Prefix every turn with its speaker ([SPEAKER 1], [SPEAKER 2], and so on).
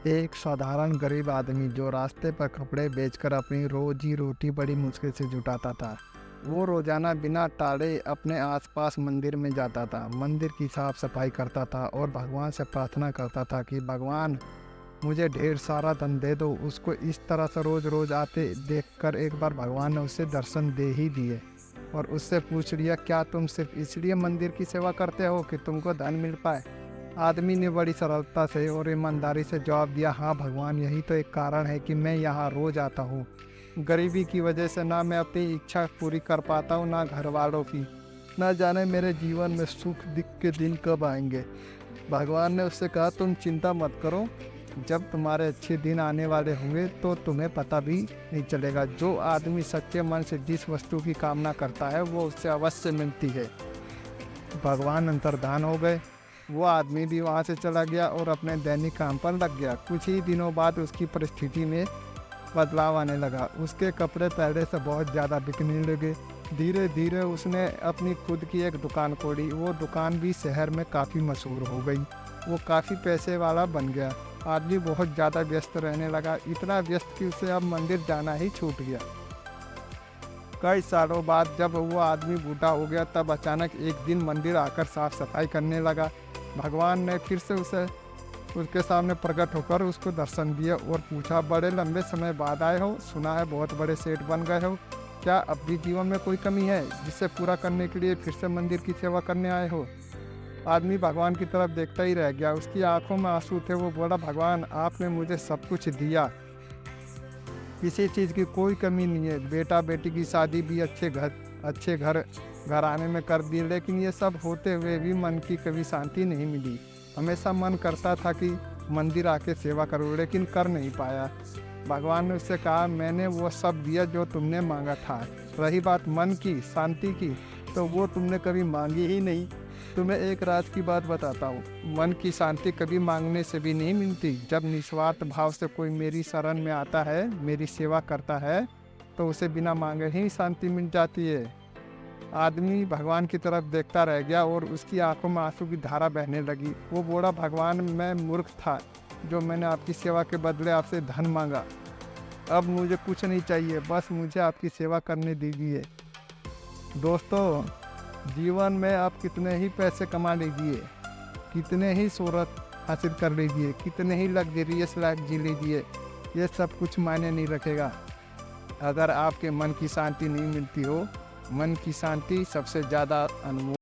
[SPEAKER 1] एक साधारण गरीब आदमी जो रास्ते पर कपड़े बेचकर अपनी रोजी रोटी बड़ी मुश्किल से जुटाता था। वो रोजाना बिना टाले अपने आसपास मंदिर में जाता था, मंदिर की साफ सफाई करता था और भगवान से प्रार्थना करता था कि भगवान मुझे ढेर सारा धन दे दो। उसको इस तरह से रोज रोज आते देखकर एक बार भगवान ने उसे दर्शन दे ही दिए और उससे पूछ लिया, क्या तुम सिर्फ इसलिए मंदिर की सेवा करते हो कि तुमको धन मिल पाए? आदमी ने बड़ी सरलता से और ईमानदारी से जवाब दिया, हाँ भगवान, यही तो एक कारण है कि मैं यहाँ रोज आता हूँ। गरीबी की वजह से ना मैं अपनी इच्छा पूरी कर पाता हूँ, ना घर वालों की। ना जाने मेरे जीवन में सुख दिख के दिन कब आएंगे। भगवान ने उससे कहा, तुम चिंता मत करो, जब तुम्हारे अच्छे दिन आने वाले होंगे तो तुम्हें पता भी नहीं चलेगा। जो आदमी सच्चे मन से जिस वस्तु की कामना करता है वो उससे अवश्य मिलती है। भगवान अंतर्धान हो गए। वो आदमी भी वहाँ से चला गया और अपने दैनिक काम पर लग गया। कुछ ही दिनों बाद उसकी परिस्थिति में बदलाव आने लगा। उसके कपड़े पहले से बहुत ज़्यादा बिकने लगे। धीरे धीरे उसने अपनी खुद की एक दुकान खोली। वो दुकान भी शहर में काफ़ी मशहूर हो गई। वो काफ़ी पैसे वाला बन गया। आदमी बहुत ज़्यादा व्यस्त रहने लगा, इतना व्यस्त कि उसे अब मंदिर जाना ही छूट गया। कई सालों बाद जब वो आदमी बूढ़ा हो गया तब अचानक एक दिन मंदिर आकर साफ सफाई करने लगा। भगवान ने फिर से उसके सामने प्रकट होकर उसको दर्शन दिए और पूछा, बड़े लंबे समय बाद आए हो, सुना है बहुत बड़े सेठ बन गए हो। क्या अब भी जीवन में कोई कमी है जिसे पूरा करने के लिए फिर से मंदिर की सेवा करने आए हो? आदमी भगवान की तरफ देखता ही रह गया। उसकी आंखों में आंसू थे। वो बोला, भगवान, आपने मुझे सब कुछ दिया, किसी चीज़ की कोई कमी नहीं है। बेटा बेटी की शादी भी अच्छे घर घराने में कर दी, लेकिन ये सब होते हुए भी मन की कभी शांति नहीं मिली। हमेशा मन करता था कि मंदिर आके सेवा करूं, लेकिन कर नहीं पाया। भगवान ने उससे कहा, मैंने वो सब दिया जो तुमने मांगा था। रही बात मन की शांति की, तो वो तुमने कभी मांगी ही नहीं। तुम्हें एक राज की बात बताता हूँ, मन की शांति कभी मांगने से भी नहीं मिलती। जब निस्वार्थ भाव से कोई मेरी शरण में आता है, मेरी सेवा करता है, तो उसे बिना मांगे ही शांति मिल जाती है। आदमी भगवान की तरफ देखता रह गया और उसकी आंखों में आंसू की धारा बहने लगी। वो बोला, भगवान, मैं मूर्ख था जो मैंने आपकी सेवा के बदले आपसे धन मांगा। अब मुझे कुछ नहीं चाहिए, बस मुझे आपकी सेवा करने दीजिए। दोस्तों, जीवन में आप कितने ही पैसे कमा लीजिए, कितने ही शोहरत हासिल कर लीजिए, कितने ही लग्जरियस लाइफ जी लीजिए, ये सब कुछ मायने नहीं रखेगा अगर आपके मन की शांति नहीं मिलती हो। मन की शांति सबसे ज़्यादा अनमोल